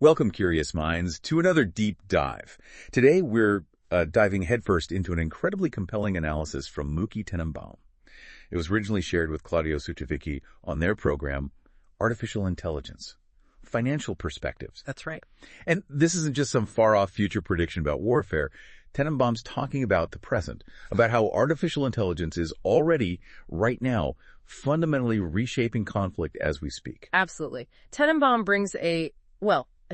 Welcome, curious minds, to another deep dive. Today, we're diving headfirst into an incredibly compelling analysis from Muki Tenenbaum. It was originally shared with Claudio Sutovicki on their program, Artificial Intelligence, Financial Perspectives. That's right. And this isn't just some far-off future prediction about warfare. Tenenbaum's talking about the present, about how artificial intelligence is already, right now, fundamentally reshaping conflict as we speak. Absolutely. Tenenbaum brings a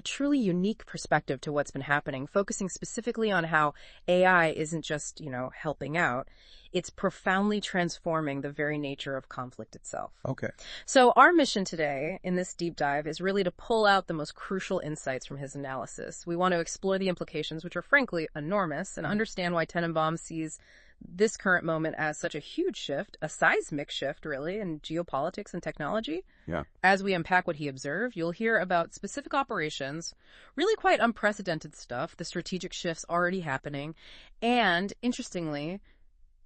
truly unique perspective to what's been happening, focusing specifically on how AI isn't just, helping out. It's profoundly transforming the very nature of conflict itself. Okay. So our mission today in this deep dive is really to pull out the most crucial insights from his analysis. We want to explore the implications, which are frankly enormous, and understand why Tenenbaum sees this current moment as such a huge shift, a seismic shift, really, in geopolitics and technology. Yeah. As we unpack what he observed, you'll hear about specific operations, really quite unprecedented stuff, the strategic shifts already happening, and, interestingly,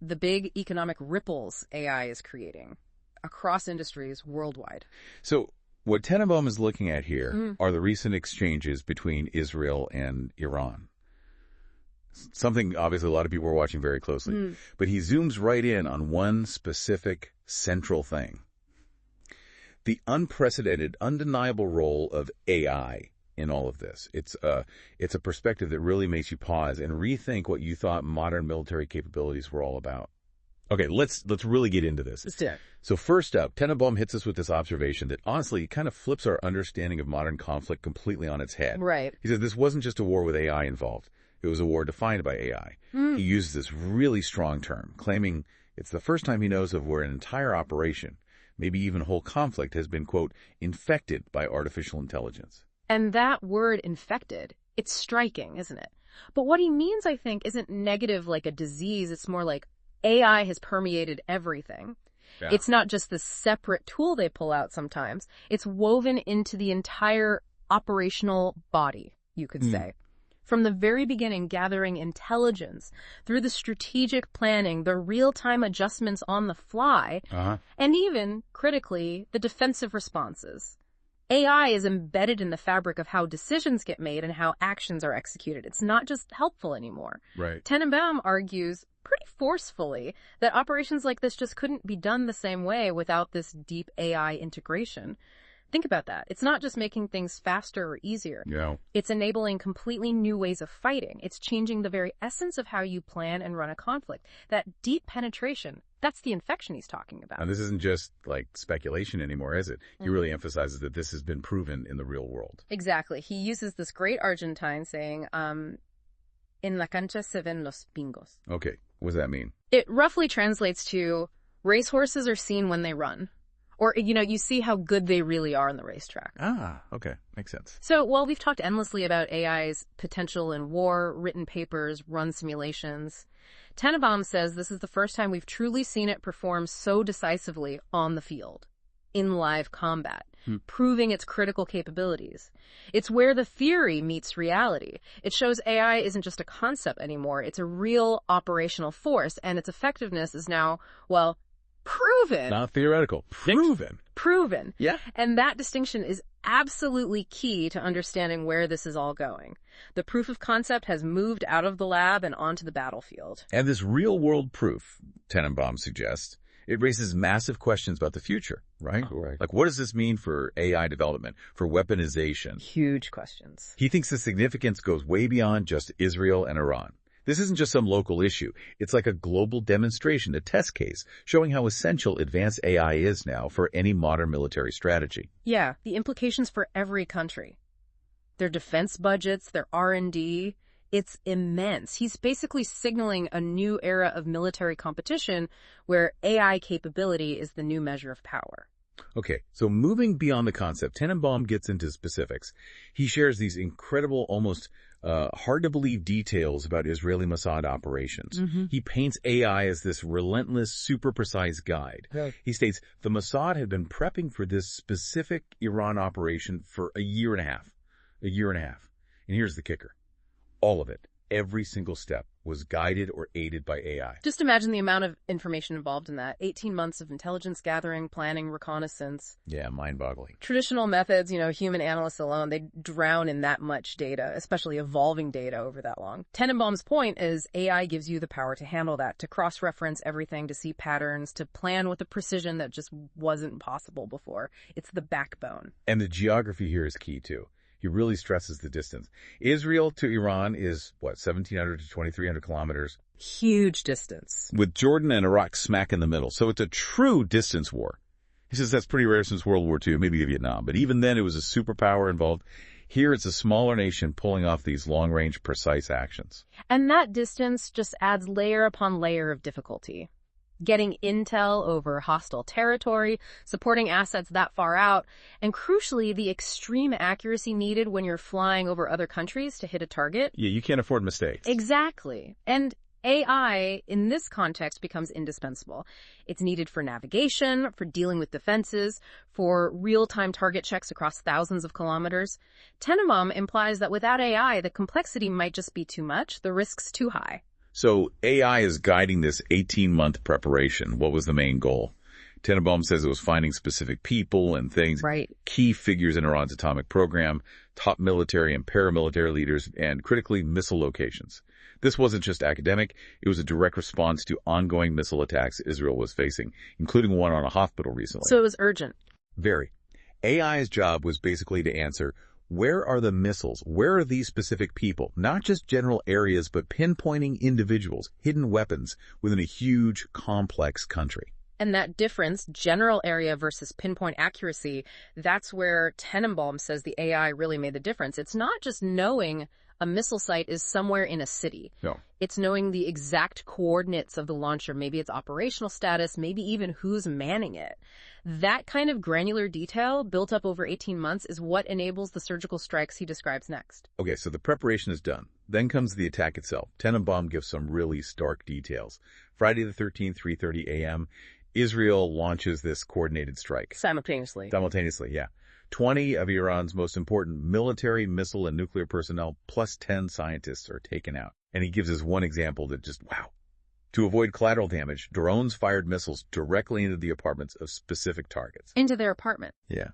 the big economic ripples AI is creating across industries worldwide. So what Tenenbaum is looking at here are the recent exchanges between Israel and Iran. Something, obviously, a lot of people are watching very closely. But he zooms right in on one specific central thing. The unprecedented, undeniable role of AI in all of this. It's a perspective that really makes you pause and rethink what you thought modern military capabilities were all about. Okay, let's really get into this. Let's do it. So first up, Tenenbaum hits us with this observation that honestly kind of flips our understanding of modern conflict completely on its head. Right. He says this wasn't just a war with AI involved. It was a war defined by AI. He uses this really strong term, claiming it's the first time he knows of where an entire operation, maybe even a whole conflict, has been, quote, infected by artificial intelligence. And that word infected, it's striking, isn't it? But what he means, I think, isn't negative like a disease. It's more like AI has permeated everything. Yeah. It's not just the separate tool they pull out sometimes. It's woven into the entire operational body, you could say. From the very beginning, gathering intelligence, through the strategic planning, the real-time adjustments on the fly, and even, critically, the defensive responses. AI is embedded in the fabric of how decisions get made and how actions are executed. It's not just helpful anymore. Right. Tenenbaum argues pretty forcefully that operations like this just couldn't be done the same way without this deep AI integration. Think about that. It's not just making things faster or easier. Yeah. It's enabling completely new ways of fighting. It's changing the very essence of how you plan and run a conflict. That deep penetration, that's the infection he's talking about. And this isn't just like speculation anymore, is it? He really emphasizes that this has been proven in the real world. Exactly. He uses this great Argentine saying, en la cancha se ven los pingos. Okay. What does that mean? It roughly translates to racehorses are seen when they run. Or, you see how good they really are on the racetrack. Ah, okay. Makes sense. So while we've talked endlessly about AI's potential in war, written papers, run simulations, Tenenbaum says this is the first time we've truly seen it perform so decisively on the field, in live combat, proving its critical capabilities. It's where the theory meets reality. It shows AI isn't just a concept anymore. It's a real operational force, and its effectiveness is now, proven. Not theoretical. Proven. Proven. Yeah. And that distinction is absolutely key to understanding where this is all going. The proof of concept has moved out of the lab and onto the battlefield. And this real-world proof, Tenenbaum suggests, it raises massive questions about the future, right? Correct. Like, what does this mean for AI development, for weaponization? Huge questions. He thinks the significance goes way beyond just Israel and Iran. This isn't just some local issue. It's like a global demonstration, a test case, showing how essential advanced AI is now for any modern military strategy. Yeah, the implications for every country. Their defense budgets, their R&D, it's immense. He's basically signaling a new era of military competition where AI capability is the new measure of power. Okay, so moving beyond the concept, Tenenbaum gets into specifics. He shares these incredible, almost hard-to-believe details about Israeli Mossad operations. He paints AI as this relentless, super-precise guide. Yeah. He states the Mossad had been prepping for this specific Iran operation for a year and a half. And here's the kicker. All of it. every single step was guided or aided by AI. Just imagine the amount of information involved in that. 18 months of intelligence gathering, planning, reconnaissance. Yeah, mind-boggling. Traditional methods, human analysts alone, they drown in that much data, especially evolving data over that long. Tenenbaum's point is AI gives you the power to handle that, to cross-reference everything, to see patterns, to plan with a precision that just wasn't possible before. It's the backbone. And the geography here is key, too. He really stresses the distance. Israel to Iran is, 1,700 to 2,300 kilometers? Huge distance. With Jordan and Iraq smack in the middle. So it's a true distance war. He says that's pretty rare since World War II, maybe Vietnam. But even then, it was a superpower involved. Here, it's a smaller nation pulling off these long-range, precise actions. And that distance just adds layer upon layer of difficulty. Getting intel over hostile territory, supporting assets that far out, and crucially, the extreme accuracy needed when you're flying over other countries to hit a target. Yeah, you can't afford mistakes. Exactly. And AI, in this context, becomes indispensable. It's needed for navigation, for dealing with defenses, for real-time target checks across thousands of kilometers. Tenenbaum implies that without AI, the complexity might just be too much, the risks too high. So AI is guiding this 18-month preparation. What was the main goal? Tenenbaum says it was finding specific people and things, right, key figures in Iran's atomic program, top military and paramilitary leaders, and critically missile locations. This wasn't just academic. It was a direct response to ongoing missile attacks Israel was facing, including one on a hospital recently. So it was urgent. Very. AI's job was basically to answer, where are the missiles? Where are these specific people? Not just general areas, but pinpointing individuals, hidden weapons within a huge, complex country. And that difference, general area versus pinpoint accuracy, that's where Tenenbaum says the AI really made the difference. It's not just knowing a missile site is somewhere in a city. No. It's knowing the exact coordinates of the launcher, maybe its operational status, maybe even who's manning it. That kind of granular detail built up over 18 months is what enables the surgical strikes he describes next. Okay, so the preparation is done. Then comes the attack itself. Tenenbaum gives some really stark details. Friday the 13th, 3:30 a.m., Israel launches this coordinated strike. Simultaneously, yeah. 20 of Iran's most important military, missile, and nuclear personnel, plus 10 scientists, are taken out. And he gives us one example that just, wow. To avoid collateral damage, drones fired missiles directly into the apartments of specific targets. Into their apartment. Yeah.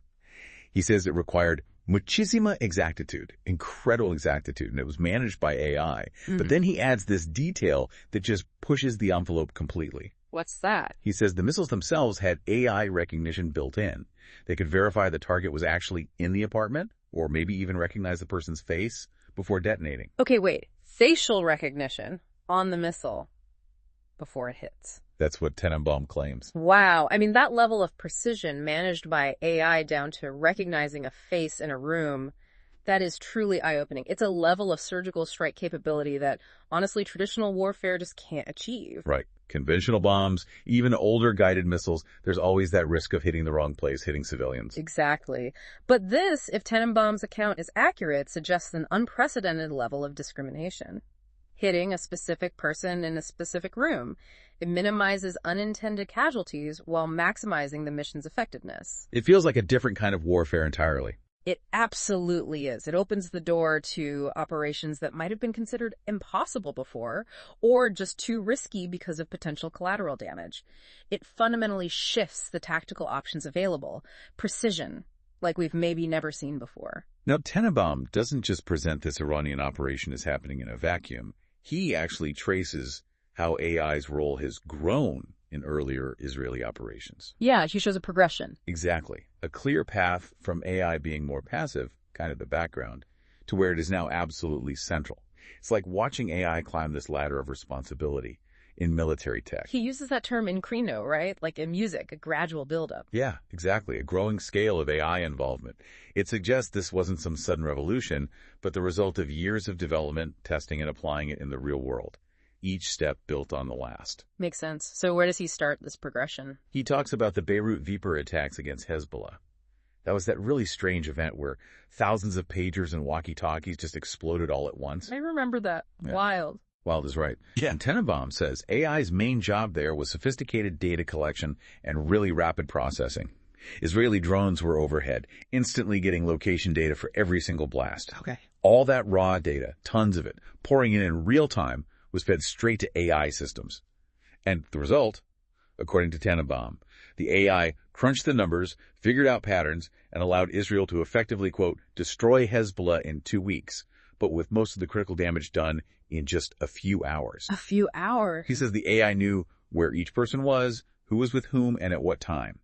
He says it required muchísima exactitud, incredible exactitude, and it was managed by AI. Mm-hmm. But then he adds this detail that just pushes the envelope completely. What's that? He says the missiles themselves had AI recognition built in. They could verify the target was actually in the apartment, or maybe even recognize the person's face before detonating. Okay, wait. Facial recognition on the missile before it hits. That's what Tenenbaum claims. Wow. I mean, that level of precision managed by AI down to recognizing a face in a room, that is truly eye-opening. It's a level of surgical strike capability that, honestly, traditional warfare just can't achieve. Right. Conventional bombs, even older guided missiles, there's always that risk of hitting the wrong place, hitting civilians. Exactly. But this, if Tenenbaum's account is accurate, suggests an unprecedented level of discrimination. Hitting a specific person in a specific room. It minimizes unintended casualties while maximizing the mission's effectiveness. It feels like a different kind of warfare entirely. It absolutely is. It opens the door to operations that might have been considered impossible before, or just too risky because of potential collateral damage. It fundamentally shifts the tactical options available. Precision, like we've maybe never seen before. Now, Tenenbaum doesn't just present this Iranian operation as happening in a vacuum. He actually traces how AI's role has grown in earlier Israeli operations. Yeah, he shows a progression. Exactly. A clear path from AI being more passive, kind of the background, to where it is now absolutely central. It's like watching AI climb this ladder of responsibility in military tech. He uses that term in Crino, right? Like in music, a gradual buildup. Yeah, exactly. A growing scale of AI involvement. It suggests this wasn't some sudden revolution, but the result of years of development, testing, and applying it in the real world. Each step built on the last. Makes sense. So where does he start this progression? He talks about the Beirut Viper attacks against Hezbollah. That was that really strange event where thousands of pagers and walkie-talkies just exploded all at once. I remember that. Yeah. Wild. Wild is right. Yeah. And Tenenbaum says AI's main job there was sophisticated data collection and really rapid processing. Israeli drones were overhead, instantly getting location data for every single blast. Okay. All that raw data, tons of it, pouring in real time, was fed straight to AI systems. And the result, according to Tenenbaum, the AI crunched the numbers, figured out patterns, and allowed Israel to effectively, quote, destroy Hezbollah in 2 weeks, but with most of the critical damage done in just a few hours. A few hours. He says the AI knew where each person was, who was with whom, and at what time.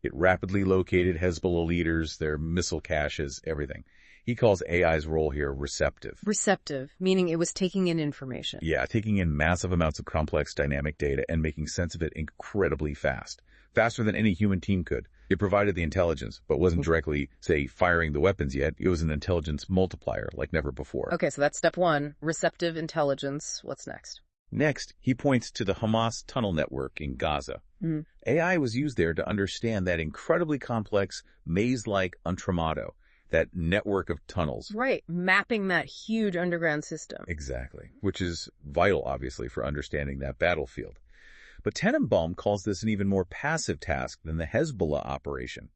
It rapidly located Hezbollah leaders, their missile caches, everything. He calls AI's role here receptive. Receptive, meaning it was taking in information. Yeah, taking in massive amounts of complex dynamic data and making sense of it incredibly fast. Faster than any human team could. It provided the intelligence, but wasn't directly, say, firing the weapons yet. It was an intelligence multiplier like never before. Okay, so that's step one, receptive intelligence. What's next? Next, he points to the Hamas tunnel network in Gaza. AI was used there to understand that incredibly complex, maze-like entremado, that network of tunnels. Right, mapping that huge underground system. Exactly, which is vital, obviously, for understanding that battlefield. But Tenenbaum calls this an even more passive task than the Hezbollah operation.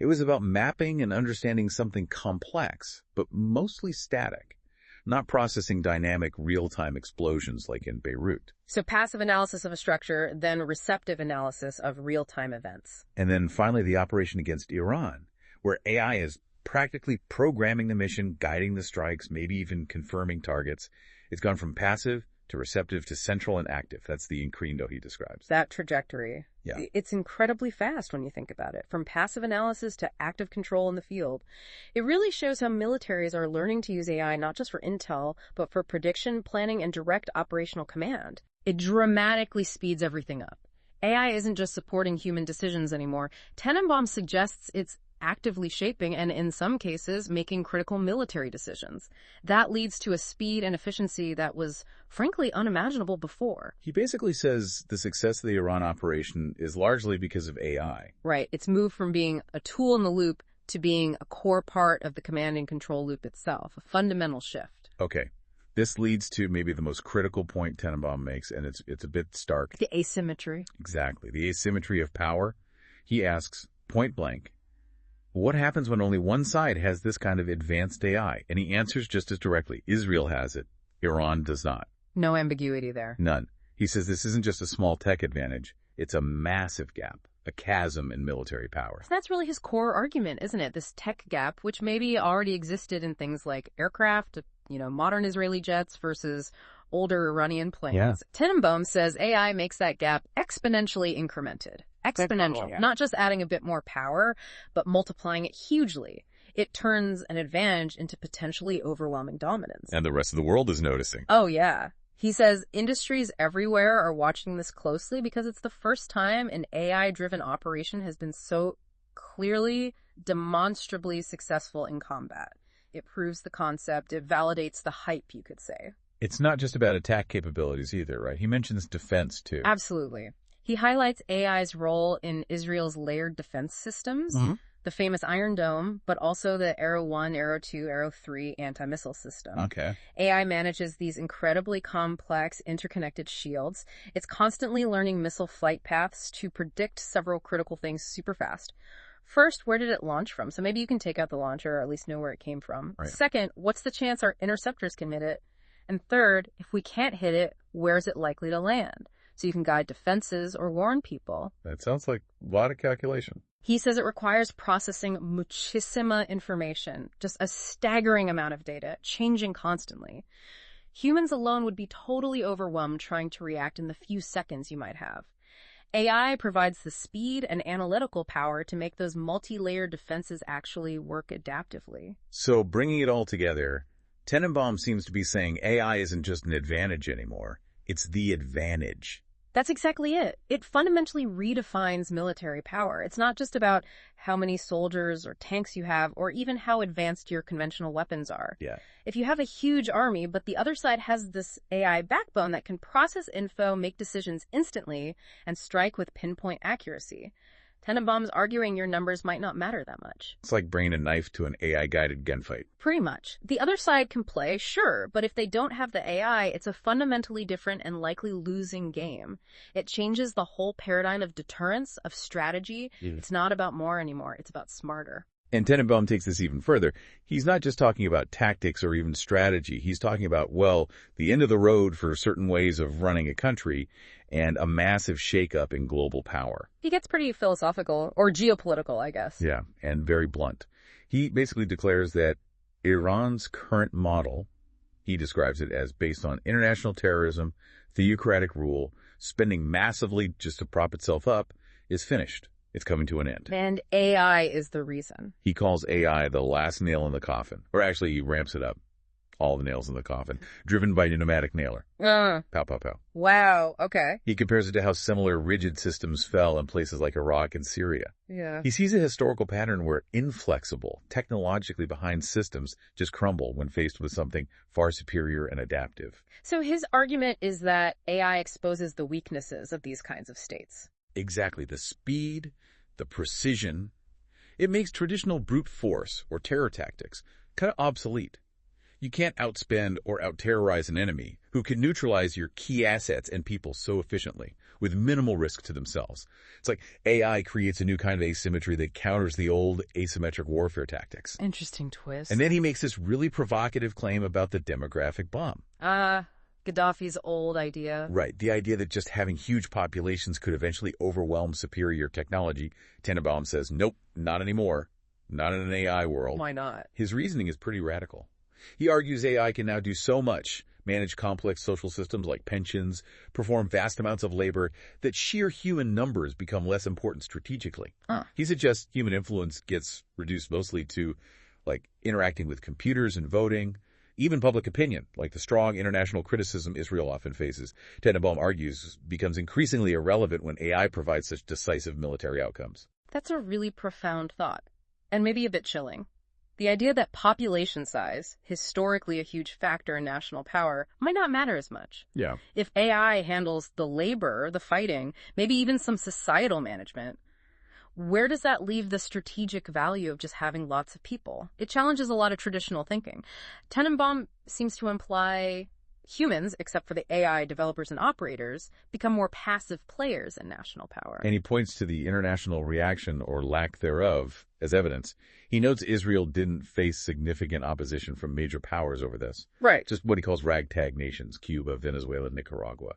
It was about mapping and understanding something complex, but mostly static, not processing dynamic real-time explosions like in Beirut. So passive analysis of a structure, then receptive analysis of real-time events. And then finally the operation against Iran, where AI is practically programming the mission, guiding the strikes, maybe even confirming targets. It's gone from passive to receptive to central and active. That's the incredo he describes. That trajectory. Yeah. It's incredibly fast when you think about it. From passive analysis to active control in the field. It really shows how militaries are learning to use AI not just for intel, but for prediction, planning, and direct operational command. It dramatically speeds everything up. AI isn't just supporting human decisions anymore. Tenenbaum suggests it's actively shaping and, in some cases, making critical military decisions. That leads to a speed and efficiency that was, frankly, unimaginable before. He basically says the success of the Iran operation is largely because of AI. Right. It's moved from being a tool in the loop to being a core part of the command and control loop itself, a fundamental shift. Okay. This leads to maybe the most critical point Tenenbaum makes, and it's a bit stark. The asymmetry. Exactly. The asymmetry of power. He asks, point blank, what happens when only one side has this kind of advanced AI? And he answers just as directly. Israel has it. Iran does not. No ambiguity there. None. He says this isn't just a small tech advantage. It's a massive gap, a chasm in military power. So that's really his core argument, isn't it? This tech gap, which maybe already existed in things like aircraft, modern Israeli jets versus older Iranian planes. Yeah. Tenenbaum says AI makes that gap exponentially incremented. Exponential. Yeah. Not just adding a bit more power, but multiplying it hugely. It turns an advantage into potentially overwhelming dominance. And the rest of the world is noticing. Oh, yeah. He says industries everywhere are watching this closely because it's the first time an AI-driven operation has been so clearly, demonstrably successful in combat. It proves the concept. It validates the hype, you could say. It's not just about attack capabilities either, right? He mentions defense, too. Absolutely. He highlights AI's role in Israel's layered defense systems, the famous Iron Dome, but also the Arrow 1, Arrow 2, Arrow 3 anti-missile system. Okay. AI manages these incredibly complex, interconnected shields. It's constantly learning missile flight paths to predict several critical things super fast. First, where did it launch from? So maybe you can take out the launcher or at least know where it came from. Right. Second, what's the chance our interceptors can hit it? And third, if we can't hit it, where's it likely to land? So you can guide defenses or warn people. That sounds like a lot of calculation. He says it requires processing muchísima information, just a staggering amount of data, changing constantly. Humans alone would be totally overwhelmed trying to react in the few seconds you might have. AI provides the speed and analytical power to make those multi-layered defenses actually work adaptively. So bringing it all together, Tenenbaum seems to be saying AI isn't just an advantage anymore. It's the advantage. That's exactly it. It fundamentally redefines military power. It's not just about how many soldiers or tanks you have, or even how advanced your conventional weapons are. Yeah. If you have a huge army, but the other side has this AI backbone that can process info, make decisions instantly, and strike with pinpoint accuracy, Tenenbaum's arguing your numbers might not matter that much. It's like bringing a knife to an AI-guided gunfight. Pretty much. The other side can play, sure, but if they don't have the AI, it's a fundamentally different and likely losing game. It changes the whole paradigm of deterrence, of strategy. It's not about more anymore. It's about smarter. And Tenenbaum takes this even further. He's not just talking about tactics or even strategy. He's talking about, well, the end of the road for certain ways of running a country and a massive shakeup in global power. He gets pretty philosophical, or geopolitical, I guess. Yeah, and very blunt. He basically declares that Iran's current model, he describes it as based on international terrorism, theocratic rule, spending massively just to prop itself up, is finished. It's coming to an end. And AI is the reason. He calls AI the last nail in the coffin. Or actually, he ramps it up. All the nails in the coffin. Driven by a pneumatic nailer. Pow, pow, pow. Wow, okay. He compares it to how similar rigid systems fell in places like Iraq and Syria. Yeah. He sees a historical pattern where inflexible, technologically behind systems just crumble when faced with something far superior and adaptive. So his argument is that AI exposes the weaknesses of these kinds of states. Exactly. The speed, the precision. It makes traditional brute force or terror tactics kind of obsolete. You can't outspend or out-terrorize an enemy who can neutralize your key assets and people so efficiently with minimal risk to themselves. It's like AI creates a new kind of asymmetry that counters the old asymmetric warfare tactics. Interesting twist. And then he makes this really provocative claim about the demographic bomb. Gaddafi's old idea. Right. The idea that just having huge populations could eventually overwhelm superior technology. Tenenbaum says, nope, not anymore. Not in an AI world. Why not? His reasoning is pretty radical. He argues AI can now do so much, manage complex social systems like pensions, perform vast amounts of labor, that sheer human numbers become less important strategically. He suggests human influence gets reduced mostly to, like, interacting with computers and voting. Even public opinion, like the strong international criticism Israel often faces, Tenenbaum argues, becomes increasingly irrelevant when AI provides such decisive military outcomes. That's a really profound thought, and maybe a bit chilling. The idea that population size, historically a huge factor in national power, might not matter as much. Yeah. If AI handles the labor, the fighting, maybe even some societal management, where does that leave the strategic value of just having lots of people? It challenges a lot of traditional thinking. Tenenbaum seems to imply humans, except for the AI developers and operators, become more passive players in national power. And he points to the international reaction or lack thereof as evidence. He notes Israel didn't face significant opposition from major powers over this. Right. Just what he calls ragtag nations, Cuba, Venezuela, Nicaragua.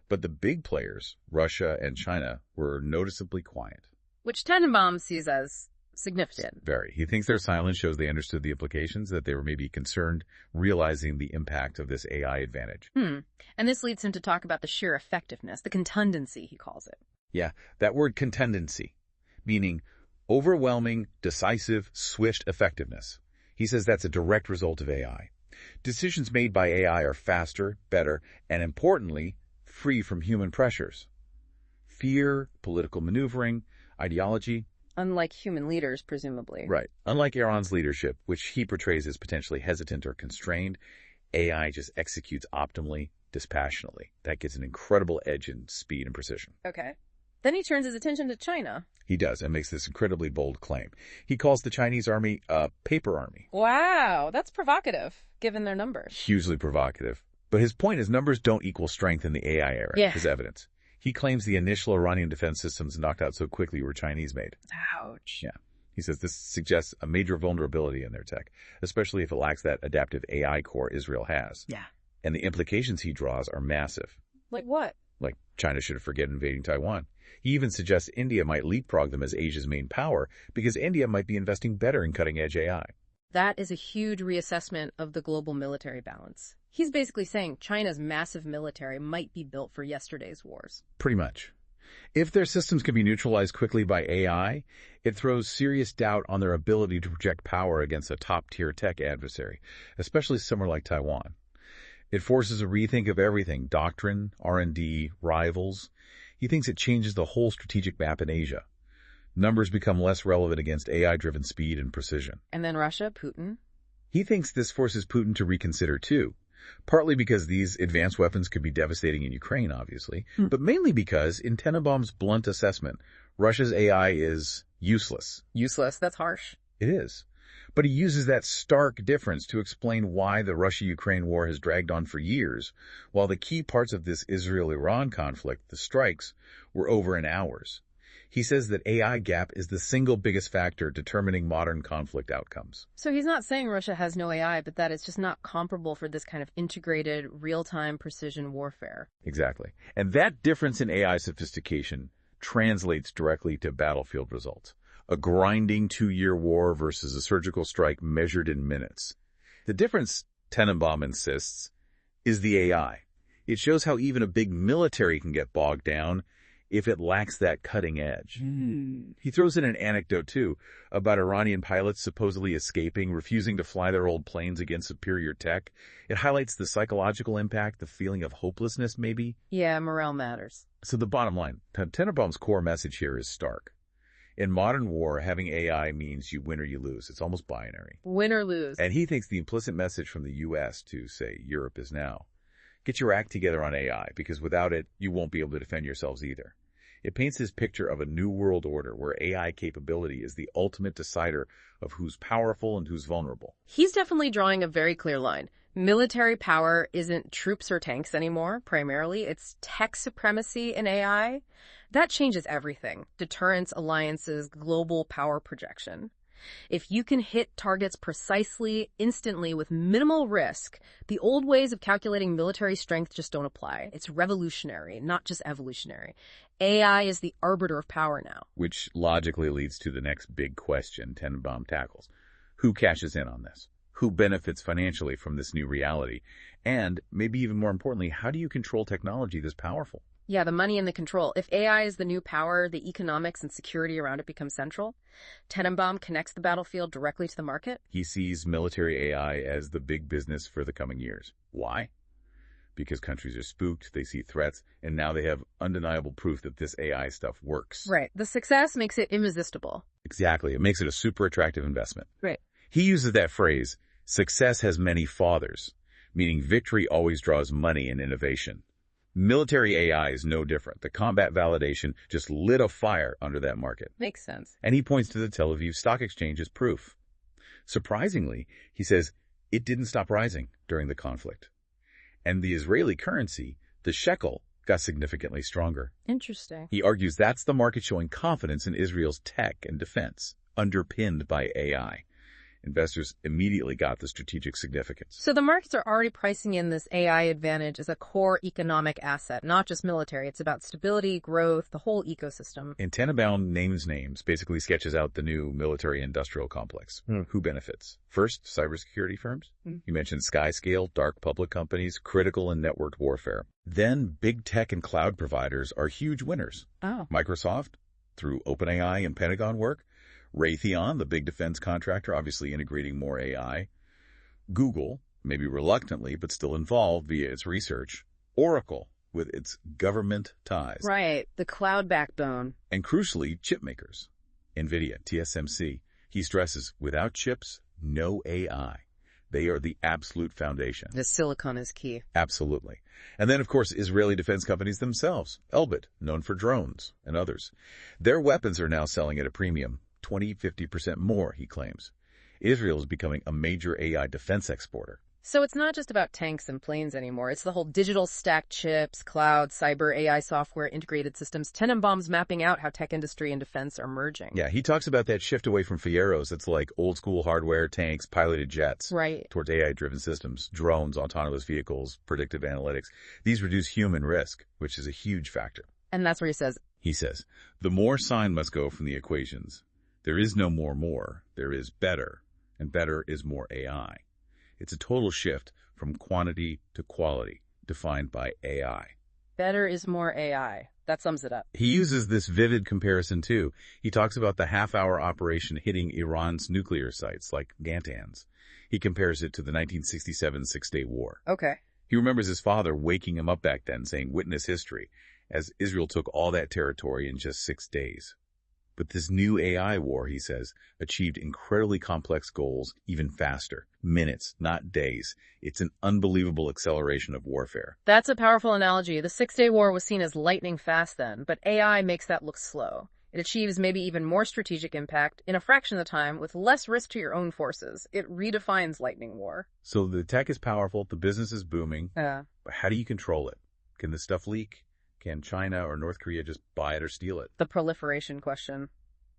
But the big players, Russia and China, were noticeably quiet. Which Tenenbaum sees as significant. Very. He thinks their silence shows they understood the implications, that they were maybe concerned, realizing the impact of this AI advantage. And this leads him to talk about the sheer effectiveness, the contundency, he calls it. Yeah, that word contundency, meaning overwhelming, decisive, swift effectiveness. He says that's a direct result of AI. Decisions made by AI are faster, better, and importantly, free from human pressures. Fear, political maneuvering, ideology. Unlike human leaders, presumably. Right. Unlike Iran's leadership, which he portrays as potentially hesitant or constrained, AI just executes optimally, dispassionately. That gives an incredible edge in speed and precision. Okay. Then he turns his attention to China. He does, and makes this incredibly bold claim. He calls the Chinese army a paper army. Wow, that's provocative, given their numbers. Hugely provocative. But his point is numbers don't equal strength in the AI era, his evidence. He claims the initial Iranian defense systems knocked out so quickly were Chinese-made. Ouch. Yeah. He says this suggests a major vulnerability in their tech, especially if it lacks that adaptive AI core Israel has. Yeah. And the implications he draws are massive. Like what? Like China should forget invading Taiwan. He even suggests India might leapfrog them as Asia's main power because India might be investing better in cutting-edge AI. That is a huge reassessment of the global military balance. He's basically saying China's massive military might be built for yesterday's wars. Pretty much. If their systems can be neutralized quickly by AI, it throws serious doubt on their ability to project power against a top-tier tech adversary, especially somewhere like Taiwan. It forces a rethink of everything, doctrine, R&D, rivals. He thinks it changes the whole strategic map in Asia. Numbers become less relevant against AI-driven speed and precision. And then Russia, Putin? He thinks this forces Putin to reconsider, too. Partly because these advanced weapons could be devastating in Ukraine, obviously, but mainly because, in Tenenbaum's blunt assessment, Russia's AI is useless. Useless? That's harsh. It is. But he uses that stark difference to explain why the Russia-Ukraine war has dragged on for years, while the key parts of this Israel-Iran conflict, the strikes, were over in hours. He says that AI gap is the single biggest factor determining modern conflict outcomes. So he's not saying Russia has no AI, but that it's just not comparable for this kind of integrated, real-time precision warfare. Exactly. And that difference in AI sophistication translates directly to battlefield results. A grinding 2-year war versus a surgical strike measured in minutes. The difference, Tenenbaum insists, is the AI. It shows how even a big military can get bogged down if it lacks that cutting edge. He throws in an anecdote, too, about Iranian pilots supposedly escaping, refusing to fly their old planes against superior tech. It highlights the psychological impact, the feeling of hopelessness, maybe. Yeah, morale matters. So the bottom line, Tenenbaum's core message here is stark. In modern war, having AI means you win or you lose. It's almost binary. Win or lose. And he thinks the implicit message from the U.S. to, say, Europe is now, get your act together on AI, because without it, you won't be able to defend yourselves either. It paints his picture of a new world order where AI capability is the ultimate decider of who's powerful and who's vulnerable. He's definitely drawing a very clear line. Military power isn't troops or tanks anymore, primarily. It's tech supremacy in AI. That changes everything. Deterrence, alliances, global power projection. If you can hit targets precisely, instantly, with minimal risk, the old ways of calculating military strength just don't apply. It's revolutionary, not just evolutionary. AI is the arbiter of power now. Which logically leads to the next big question Tenenbaum tackles. Who cashes in on this? Who benefits financially from this new reality? And, maybe even more importantly, how do you control technology this powerful? Yeah, the money and the control. If AI is the new power, the economics and security around it become central. Tenenbaum connects the battlefield directly to the market. He sees military AI as the big business for the coming years. Why? Because countries are spooked, they see threats, and now they have undeniable proof that this AI stuff works. Right. The success makes it irresistible. Exactly. It makes it a super attractive investment. Right. He uses that phrase, success has many fathers, meaning victory always draws money and innovation. Military AI is no different. The combat validation just lit a fire under that market. Makes sense. And he points to the Tel Aviv Stock Exchange as proof. Surprisingly, he says it didn't stop rising during the conflict. And the Israeli currency, the shekel, got significantly stronger. Interesting. He argues that's the market showing confidence in Israel's tech and defense, underpinned by AI. Investors immediately got the strategic significance. So the markets are already pricing in this AI advantage as a core economic asset, not just military. It's about stability, growth, the whole ecosystem. And Tenenbaum names, basically sketches out the new military-industrial complex. Who benefits? First, cybersecurity firms. You mentioned Skyscale, dark public companies, critical and networked warfare. Then big tech and cloud providers are huge winners. Oh. Microsoft, through OpenAI and Pentagon work. Raytheon, the big defense contractor, obviously integrating more AI. Google, maybe reluctantly, but still involved via its research. Oracle, with its government ties. Right, the cloud backbone. And crucially, chip makers. NVIDIA, TSMC. He stresses, without chips, no AI. They are the absolute foundation. The silicon is key. Absolutely. And then, of course, Israeli defense companies themselves. Elbit, known for drones, and others. Their weapons are now selling at a premium. 20-50% more, he claims. Israel is becoming a major AI defense exporter. So it's not just about tanks and planes anymore. It's the whole digital stack chips, cloud, cyber, AI software, integrated systems. Tenenbaum's mapping out how tech industry and defense are merging. Yeah, he talks about that shift away from Fierros. That's like old school hardware, tanks, piloted jets. Right. Towards AI-driven systems, drones, autonomous vehicles, predictive analytics. These reduce human risk, which is a huge factor. And that's where he says, the more sign must go from the equations. There is no more, there is better, and better is more AI. It's a total shift from quantity to quality, defined by AI. Better is more AI. That sums it up. He uses this vivid comparison, too. He talks about the half-hour operation hitting Iran's nuclear sites, like Natanz. He compares it to the 1967 Six-Day War. Okay. He remembers his father waking him up back then, saying, witness history, as Israel took all that territory in just 6 days. But this new AI war, he says, achieved incredibly complex goals even faster. Minutes, not days. It's an unbelievable acceleration of warfare. That's a powerful analogy. The Six-Day War was seen as lightning fast then, but AI makes that look slow. It achieves maybe even more strategic impact in a fraction of the time with less risk to your own forces. It redefines lightning war. So the tech is powerful, the business is booming, but how do you control it? Can this stuff leak? Can China or North Korea just buy it or steal it? The proliferation question.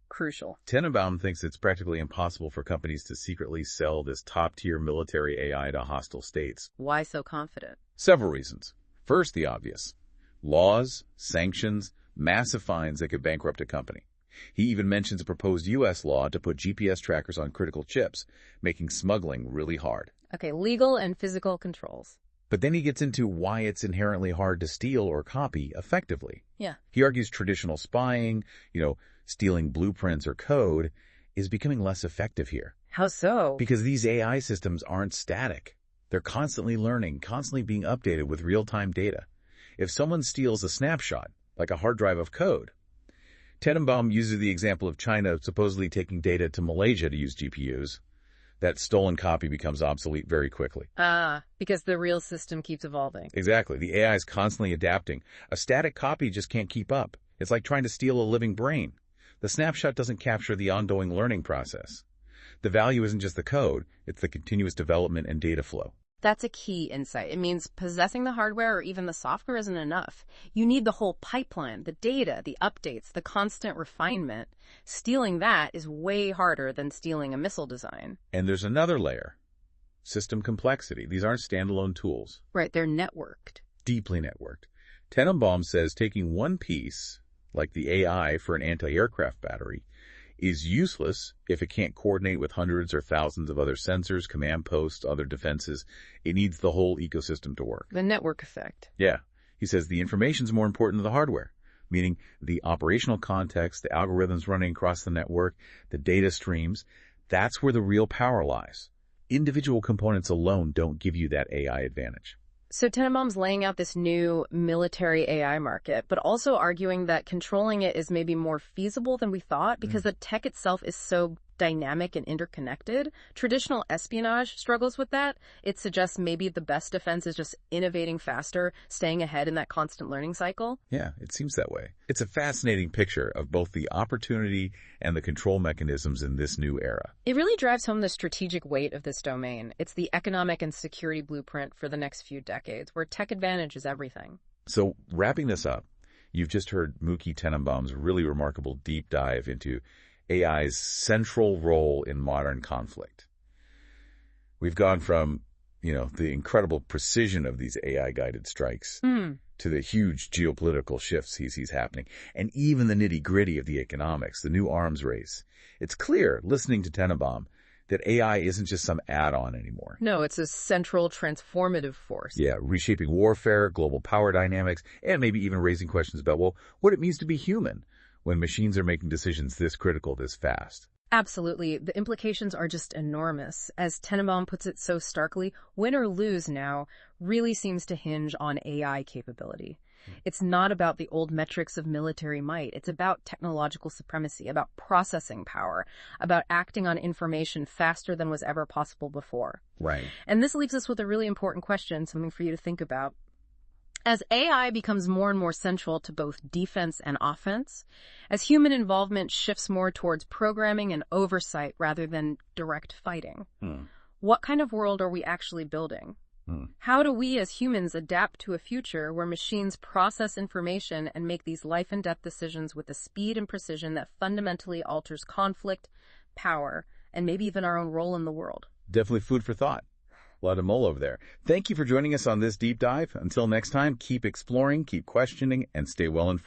Crucial. Tenenbaum thinks it's practically impossible for companies to secretly sell this top-tier military AI to hostile states. Why so confident? Several reasons. First, the obvious. Laws, sanctions, massive fines that could bankrupt a company. He even mentions a proposed U.S. law to put GPS trackers on critical chips, making smuggling really hard. Okay, legal and physical controls. But then he gets into why it's inherently hard to steal or copy effectively. Yeah. He argues traditional spying, stealing blueprints or code, is becoming less effective here. How so? Because these AI systems aren't static. They're constantly learning, constantly being updated with real-time data. If someone steals a snapshot, like a hard drive of code, Tenenbaum uses the example of China supposedly taking data to Malaysia to use GPUs. That stolen copy becomes obsolete very quickly. Because the real system keeps evolving. Exactly. The AI is constantly adapting. A static copy just can't keep up. It's like trying to steal a living brain. The snapshot doesn't capture the ongoing learning process. The value isn't just the code, it's the continuous development and data flow. That's a key insight. It means possessing the hardware or even the software isn't enough. You need the whole pipeline, the data, the updates, the constant refinement. Stealing that is way harder than stealing a missile design. And there's another layer. System complexity. These aren't standalone tools. Right, they're networked. Deeply networked. Tenenbaum says taking one piece, like the AI for an anti-aircraft battery, is useless if it can't coordinate with hundreds or thousands of other sensors, command posts, other defenses. It needs the whole ecosystem to work. The network effect. Yeah. He says the information's more important than the hardware, meaning the operational context, the algorithms running across the network, the data streams. That's where the real power lies. Individual components alone don't give you that AI advantage. So Tenenbaum's laying out this new military AI market, but also arguing that controlling it is maybe more feasible than we thought because the tech itself is so dynamic and interconnected. Traditional espionage struggles with that. It suggests maybe the best defense is just innovating faster, staying ahead in that constant learning cycle. Yeah, it seems that way. It's a fascinating picture of both the opportunity and the control mechanisms in this new era. It really drives home the strategic weight of this domain. It's the economic and security blueprint for the next few decades, where tech advantage is everything. So, wrapping this up, you've just heard Mooky Tenenbaum's really remarkable deep dive into AI's central role in modern conflict. We've gone from, the incredible precision of these AI-guided strikes to the huge geopolitical shifts he sees happening, and even the nitty-gritty of the economics, the new arms race. It's clear, listening to Tenenbaum, that AI isn't just some add-on anymore. No, it's a central transformative force. Yeah, reshaping warfare, global power dynamics, and maybe even raising questions about, what it means to be human when machines are making decisions this critical, this fast. Absolutely. The implications are just enormous. As Tenenbaum puts it so starkly, win or lose now really seems to hinge on AI capability. It's not about the old metrics of military might. It's about technological supremacy, about processing power, about acting on information faster than was ever possible before. Right. And this leaves us with a really important question, something for you to think about. As AI becomes more and more central to both defense and offense, as human involvement shifts more towards programming and oversight rather than direct fighting, what kind of world are we actually building? How do we as humans adapt to a future where machines process information and make these life and death decisions with a speed and precision that fundamentally alters conflict, power, and maybe even our own role in the world? Definitely food for thought. A lot of mull over there. Thank you for joining us on this deep dive. Until next time, keep exploring, keep questioning, and stay well informed.